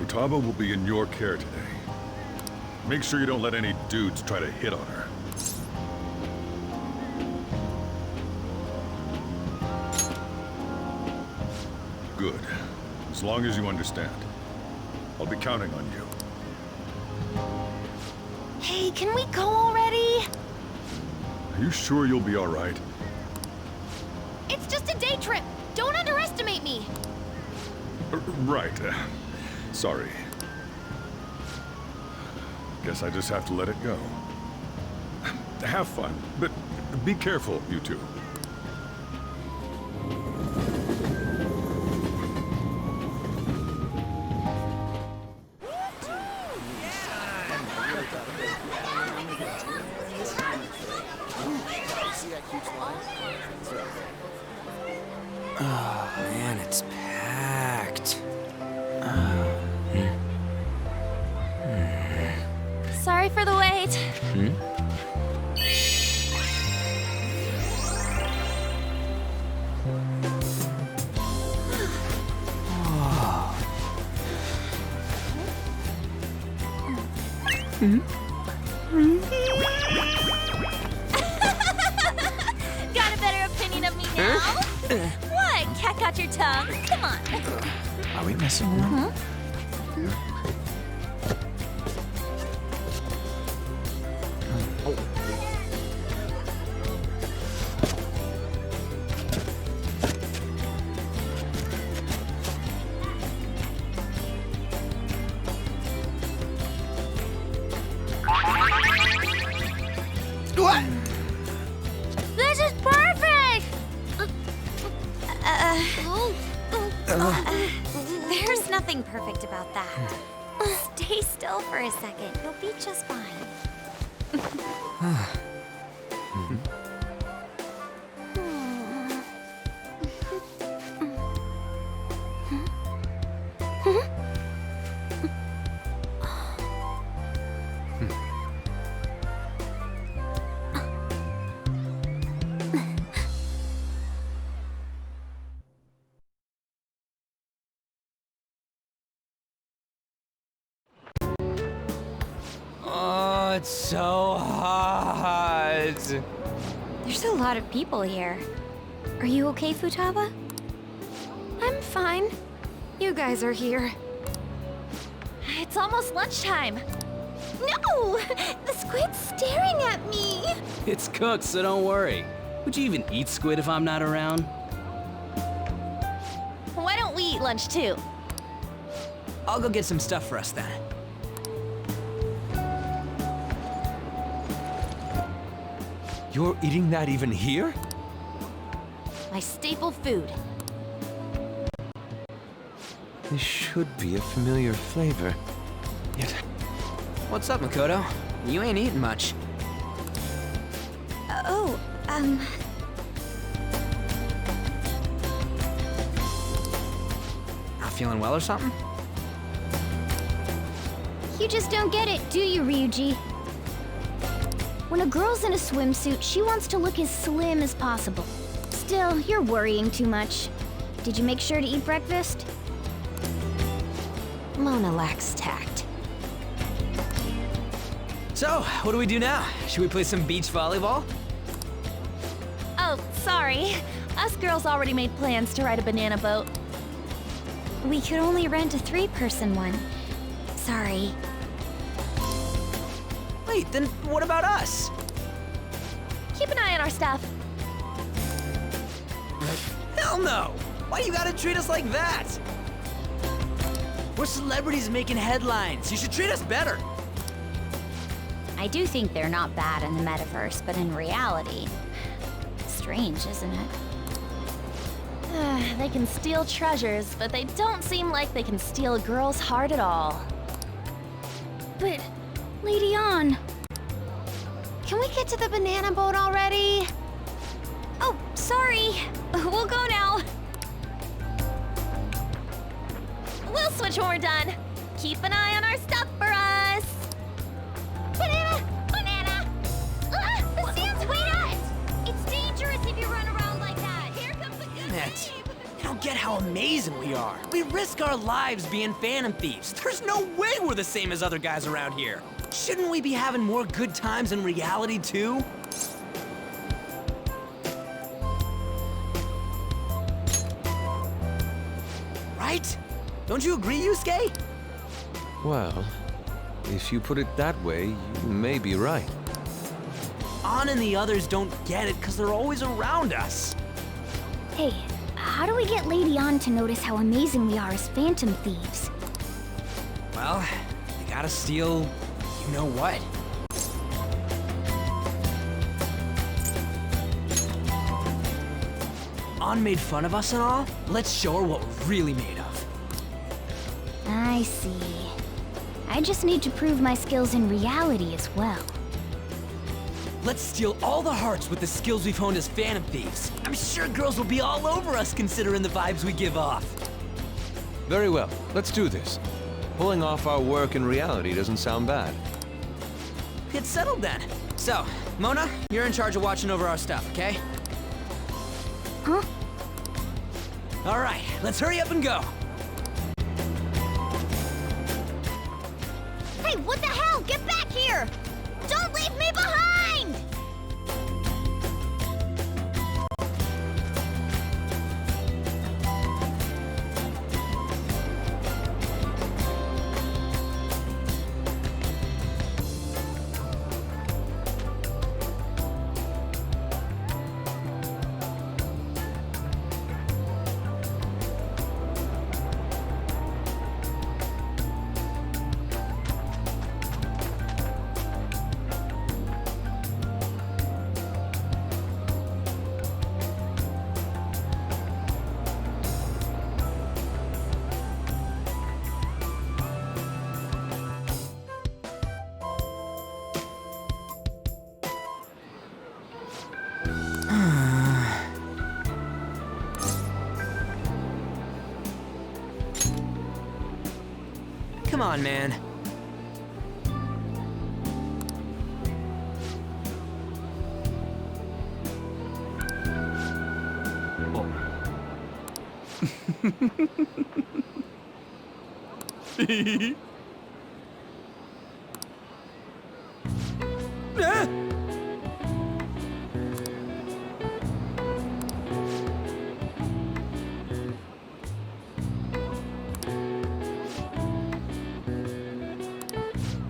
Futaba will be in your care today. Make sure you don't let any dudes try to hit on her. Good. As long as you understand. I'll be counting on you. Hey, can we go already? Are you sure you'll be all right? It's just a day trip. Don't underestimate me. Right. Sorry. Guess I just have to let it go. Have fun, but be careful, you two. Oh man, it's packed. Sorry for the wait. Got a better opinion of me now? What? Cat got your tongue? Come on. Are we messing around? What? This is perfect! There's nothing perfect about that. Stay still for a second. You'll be just fine. Oh, it's so hot. There's a lot of people here. Are you okay, Futaba? I'm fine. You guys are here. It's almost lunchtime. No! The squid's staring at me! It's cooked, so don't worry. Would you even eat squid if I'm not around? Why don't we eat lunch too? I'll go get some stuff for us then. You're eating that even here? My staple food. This should be a familiar flavor. Yet, What's up, Makoto? You ain't eating much. Not feeling well or something? You just don't get it, do you, Ryuji? When a girl's in a swimsuit, she wants to look as slim as possible. Still, you're worrying too much. Did you make sure to eat breakfast? Mona lacks tact. So, what do we do now? Should we play some beach volleyball? Oh, sorry. Us girls already made plans to ride a banana boat. We could only rent a 3-person one. Sorry. Wait, then what about us? Keep an eye on our stuff. Hell no! Why you gotta treat us like that? We're celebrities making headlines. You should treat us better. I do think they're not bad in the metaverse, but in reality... Strange, isn't it? They can steal treasures, but they don't seem like they can steal a girl's heart at all. But... Lady On... Can we get to the banana boat already? Oh, sorry. We'll go now. We'll switch when we're done. Keep an eye on our stuff for us. Banana! Banana! Ah, the sand's wait us! It's dangerous if you run around like that. Here comes the good Damn it. wave. I don't forget how amazing we are. We risk our lives being phantom thieves. There's no way we're the same as other guys around here. Shouldn't we be having more good times in reality, too? Right? Don't you agree, Yusuke? Well, if you put it that way, you may be right. An and the others don't get it because they're always around us. Hey, how do we get Lady An to notice how amazing we are as phantom thieves? Well, they gotta steal you know what. An made fun of us and all. Let's show her what we're really made of. I see. I just need to prove my skills in reality as well. Let's steal all the hearts with the skills we've honed as phantom thieves. I'm sure girls will be all over us considering the vibes we give off. Very well, let's do this. Pulling off our work in reality doesn't sound bad. Get settled then. So, Mona, you're in charge of watching over our stuff, okay? Huh? All right, let's hurry up and go. Hey, what the hell? Get back here! Don't leave me behind! Come on, man.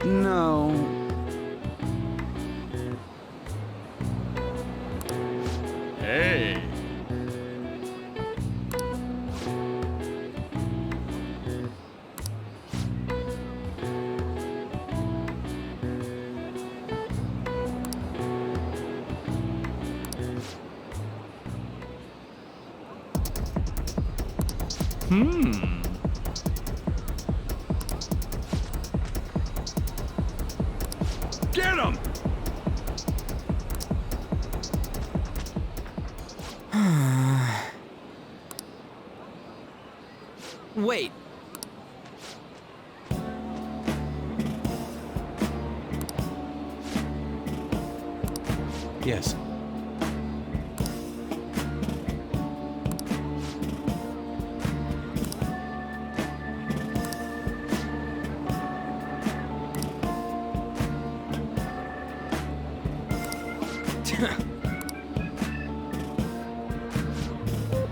No. Hey. Get him! Wait. Yes.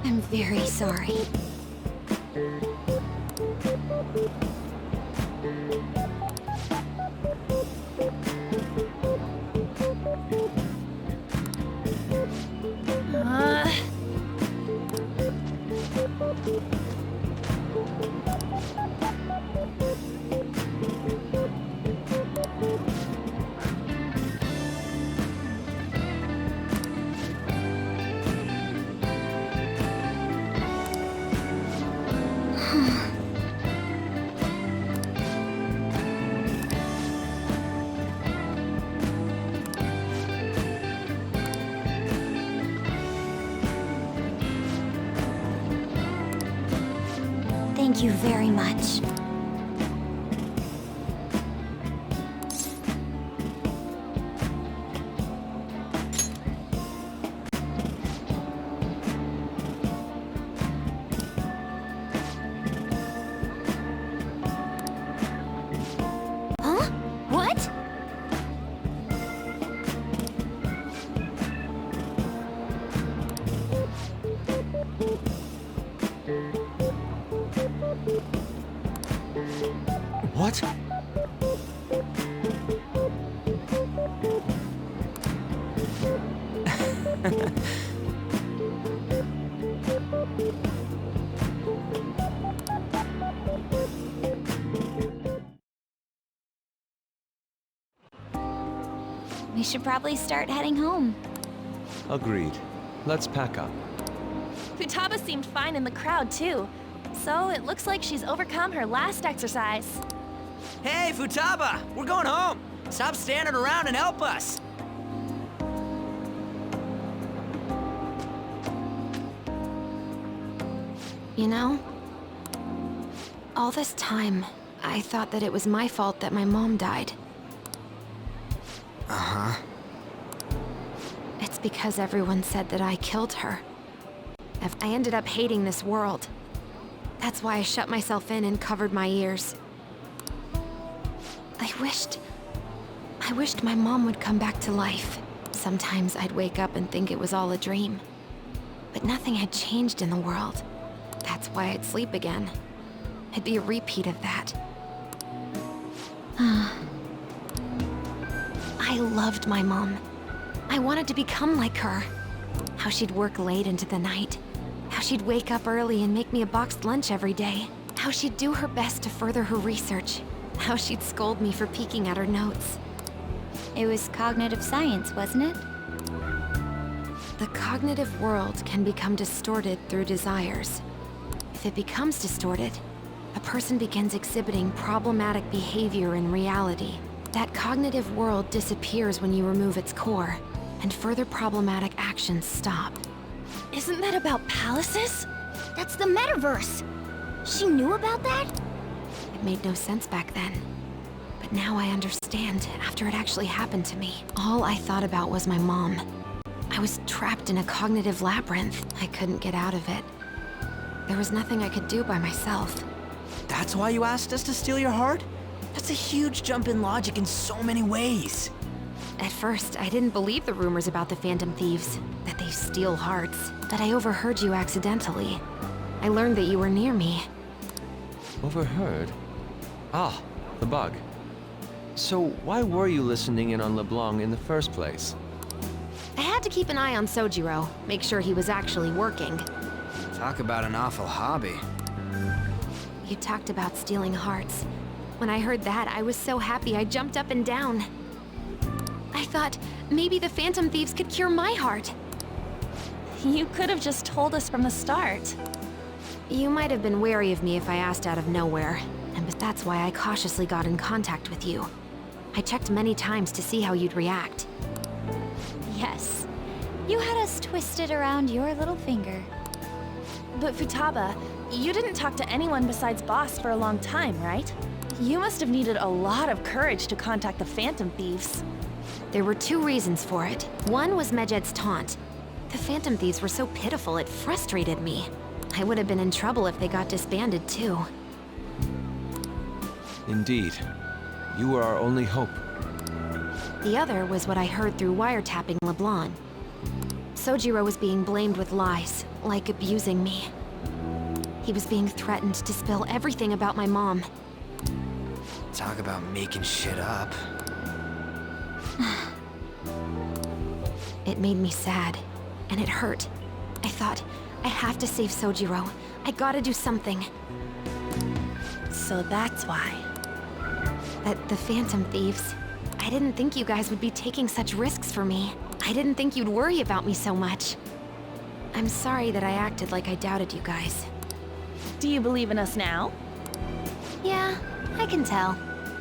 I'm very sorry. Thank you very much. What? We should probably start heading home. Agreed. Let's pack up. Futaba seemed fine in the crowd, too. So it looks like she's overcome her last exercise. Hey, Futaba! We're going home! Stop standing around and help us! You know, all this time, I thought that it was my fault that my mom died. Uh-huh. It's because everyone said that I killed her. I ended up hating this world. That's why I shut myself in and covered my ears. I wished my mom would come back to life. Sometimes I'd wake up and think it was all a dream. But nothing had changed in the world. That's why I'd sleep again. It'd be a repeat of that. I loved my mom. I wanted to become like her. How she'd work late into the night. How she'd wake up early and make me a boxed lunch every day. How she'd do her best to further her research. How she'd scold me for peeking at her notes. It was cognitive science, wasn't it? The cognitive world can become distorted through desires. If it becomes distorted, a person begins exhibiting problematic behavior in reality. That cognitive world disappears when you remove its core, and further problematic actions stop. Isn't that about palaces? That's the metaverse. She knew about that? It made no sense back then. But now I understand after it actually happened to me. All I thought about was my mom. I was trapped in a cognitive labyrinth. I couldn't get out of it. There was nothing I could do by myself. That's why you asked us to steal your heart? That's a huge jump in logic in so many ways. At first, I didn't believe the rumors about the Phantom Thieves, that they steal hearts. But I overheard you accidentally. I learned that you were near me. Overheard? Ah, the bug. So why were you listening in on LeBlanc in the first place? I had to keep an eye on Sojiro, make sure he was actually working. Talk about an awful hobby. You talked about stealing hearts. When I heard that, I was so happy I jumped up and down. I thought maybe the Phantom Thieves could cure my heart. You could have just told us from the start. You might have been wary of me if I asked out of nowhere, but that's why I cautiously got in contact with you. I checked many times to see how you'd react. Yes. You had us twisted around your little finger. But Futaba, you didn't talk to anyone besides Boss for a long time, right? You must have needed a lot of courage to contact the Phantom Thieves. There were two reasons for it. One was Medjed's taunt. The Phantom Thieves were so pitiful it frustrated me. I would have been in trouble if they got disbanded too. Indeed. You were our only hope. The other was what I heard through wiretapping LeBlanc. Sojiro was being blamed with lies, like abusing me. He was being threatened to spill everything about my mom. Talk about making shit up. It made me sad, and it hurt. I thought, I have to save Sojiro. I gotta do something. So that's why. But the Phantom Thieves, I didn't think you guys would be taking such risks for me. I didn't think you'd worry about me so much. I'm sorry that I acted like I doubted you guys. Do you believe in us now? Yeah, I can tell.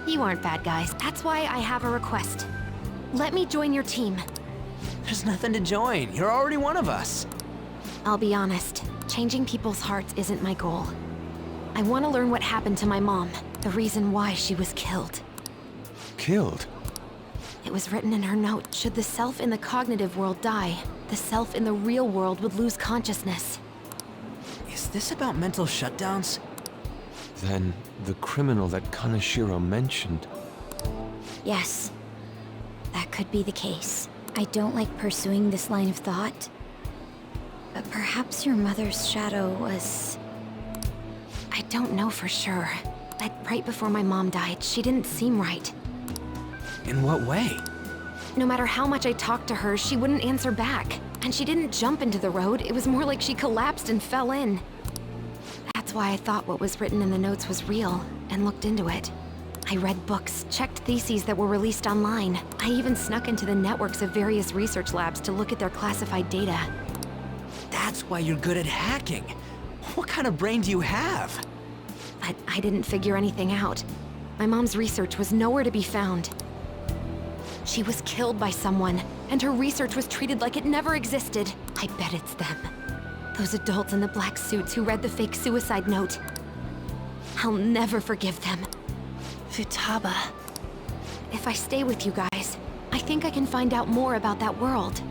You aren't bad guys. That's why I have a request. Let me join your team. There's nothing to join. You're already one of us. I'll be honest, changing people's hearts isn't my goal. I want to learn what happened to my mom, the reason why she was killed. Killed? It was written in her note, should the self in the cognitive world die, the self in the real world would lose consciousness. Is this about mental shutdowns? Then the criminal that Kaneshiro mentioned. Yes. That could be the case. I don't like pursuing this line of thought. But perhaps your mother's shadow was... I don't know for sure. But right before my mom died, she didn't seem right. In what way? No matter how much I talked to her, she wouldn't answer back. And she didn't jump into the road, it was more like she collapsed and fell in. That's why I thought what was written in the notes was real, and looked into it. I read books, checked theses that were released online. I even snuck into the networks of various research labs to look at their classified data. That's why you're good at hacking. What kind of brain do you have? But I didn't figure anything out. My mom's research was nowhere to be found. She was killed by someone, and her research was treated like it never existed. I bet it's them. Those adults in the black suits who read the fake suicide note. I'll never forgive them. Futaba. If I stay with you guys, I think I can find out more about that world.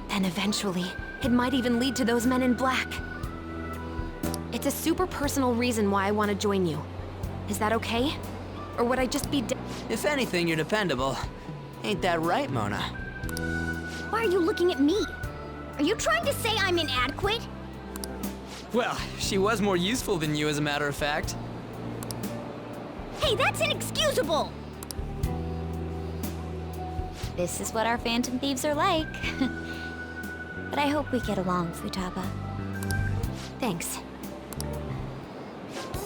Then eventually, it might even lead to those men in black. It's a super personal reason why I want to join you. Is that okay? Or would I just be If anything, you're dependable. Ain't that right, Mona? Why are you looking at me? Are you trying to say I'm inadequate? Well, she was more useful than you, as a matter of fact. Hey, that's inexcusable! This is what our Phantom Thieves are like. But I hope we get along, Futaba. Thanks.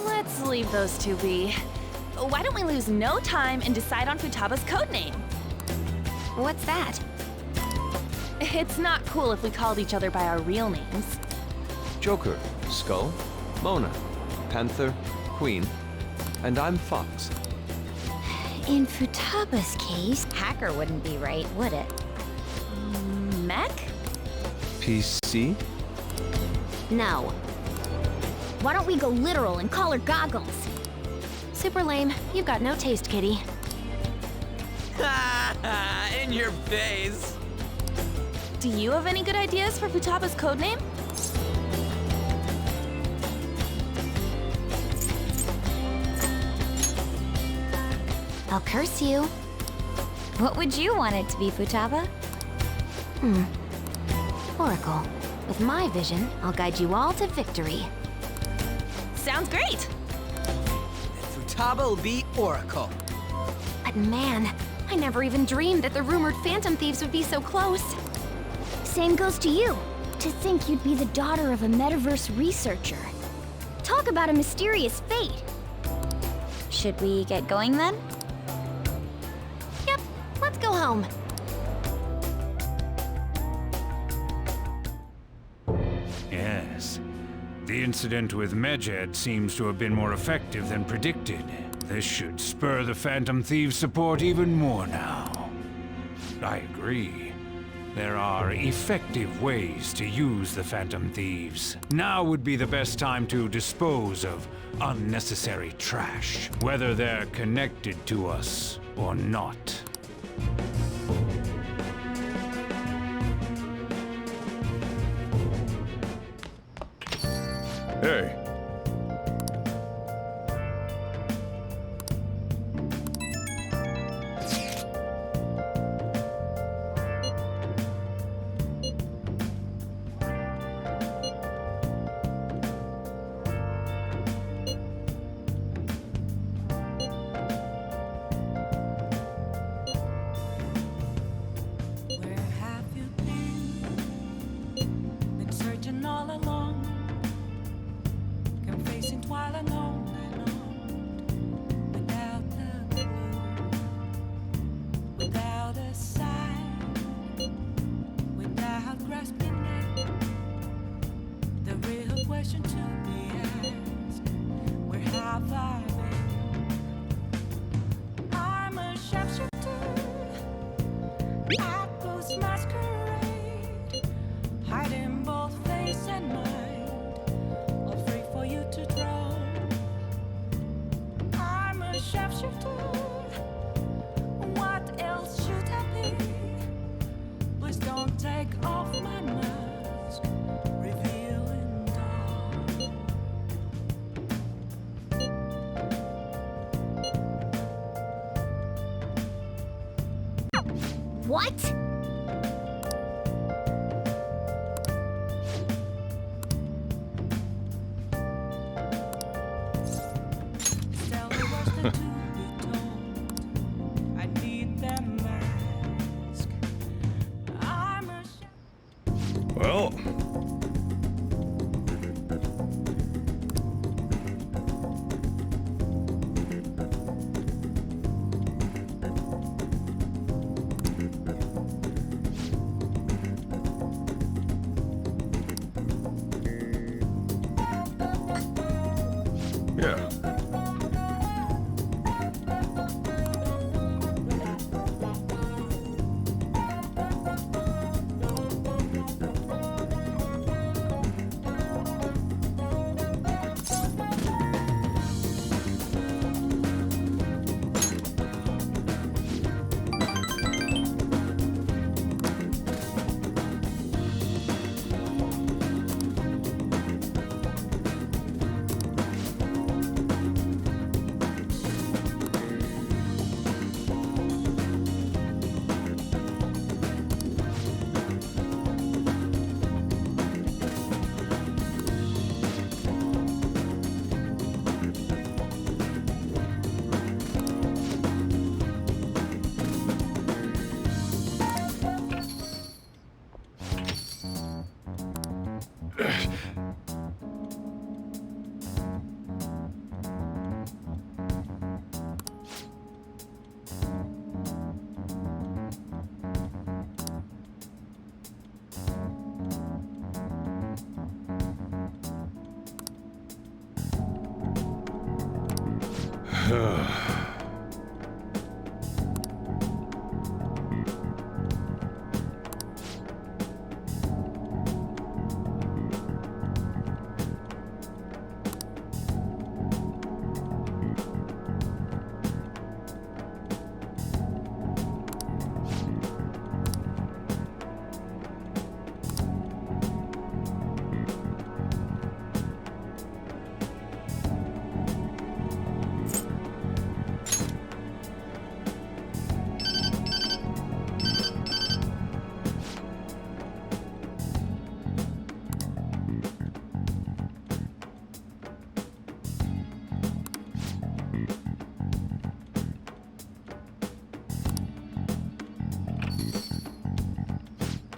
Let's leave those two be. Why don't we lose no time and decide on Futaba's codename? What's that? It's not cool if we called each other by our real names. Joker, Skull, Mona, Panther, Queen, and I'm Fox. In Futaba's case, hacker wouldn't be right, would it? Mech? PC? No. Why don't we go literal and call her Goggles? Super lame. You've got no taste, kitty. In your face. Do you have any good ideas for Futaba's codename? I'll curse you. What would you want it to be, Futaba? Oracle. With my vision, I'll guide you all to victory. Sounds great! Futaba will be Oracle. But man, I never even dreamed that the rumored Phantom Thieves would be so close. Same goes to you. To think you'd be the daughter of a metaverse researcher. Talk about a mysterious fate. Should we get going then? Yep, let's go home. Yes. The incident with Medjed seems to have been more effective than predicted. This should spur the Phantom Thieves' support even more now. I agree. There are effective ways to use the Phantom Thieves. Now would be the best time to dispose of unnecessary trash, whether they're connected to us or not. Hey, Where have you been? Been searching all along, confessing while alone and on, without a clue, without a sign, without grasping it. The real question to be asked: where have I been? I'm a sharpshooter. Atlus masquerade, hiding both face and mind, afraid for you to draw. I'm a sharpshooter. What else should I be? Please don't take off my mask, revealing dawn. What?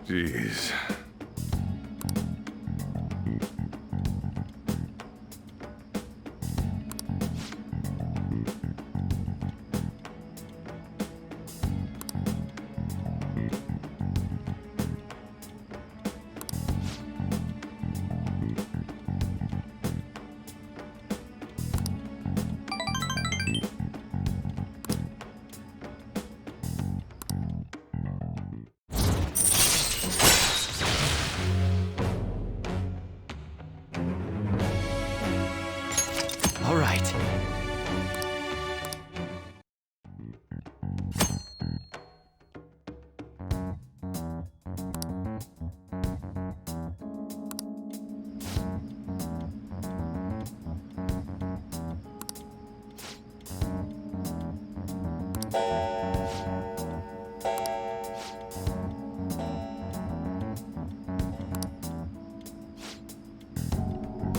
Jeez. All right.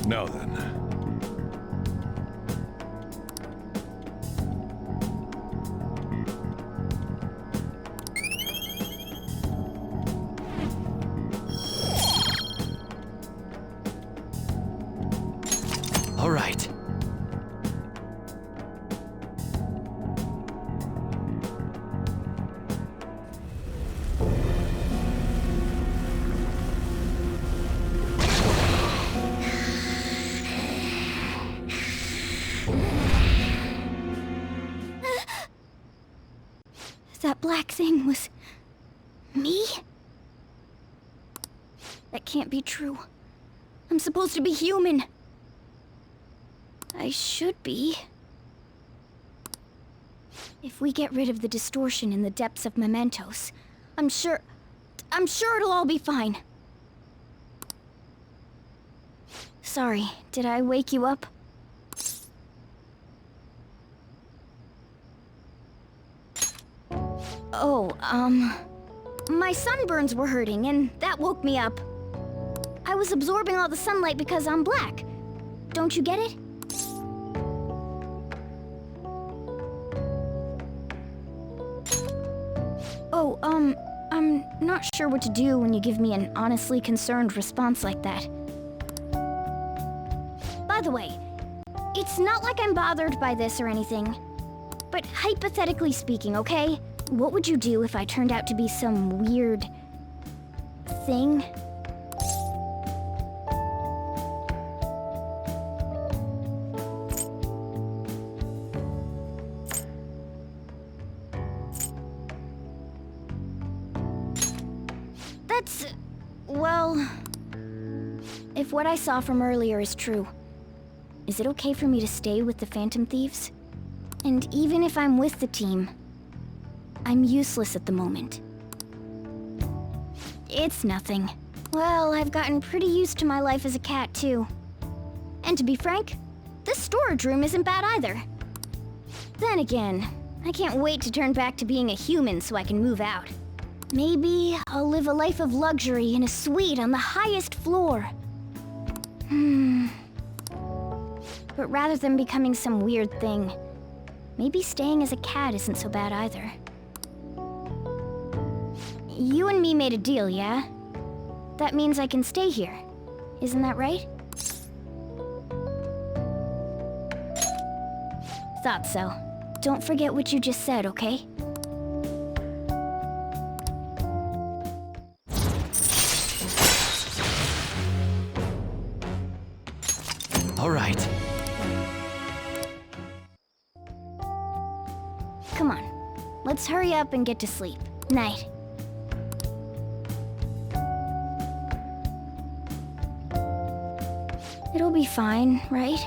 Now then. All right. That black thing was... me? That can't be true. I'm supposed to be human. I should be. If we get rid of the distortion in the depths of mementos, I'm sure it'll all be fine. Sorry, did I wake you up? Oh, my sunburns were hurting, and that woke me up. I was absorbing all the sunlight because I'm black. Don't you get it? Oh, I'm not sure what to do when you give me an honestly concerned response like that. By the way, it's not like I'm bothered by this or anything. But hypothetically speaking, okay? What would you do if I turned out to be some weird... thing? That's... well... if what I saw from earlier is true, is it okay for me to stay with the Phantom Thieves? And even if I'm with the team, I'm useless at the moment. It's nothing. Well, I've gotten pretty used to my life as a cat, too. And to be frank, this storage room isn't bad either. Then again, I can't wait to turn back to being a human so I can move out. Maybe I'll live a life of luxury in a suite on the highest floor. But rather than becoming some weird thing, maybe staying as a cat isn't so bad either. You and me made a deal, yeah? That means I can stay here. Isn't that right? Thought so. Don't forget what you just said, okay? All right. Come on. Let's hurry up and get to sleep. Night. It'll be fine, right?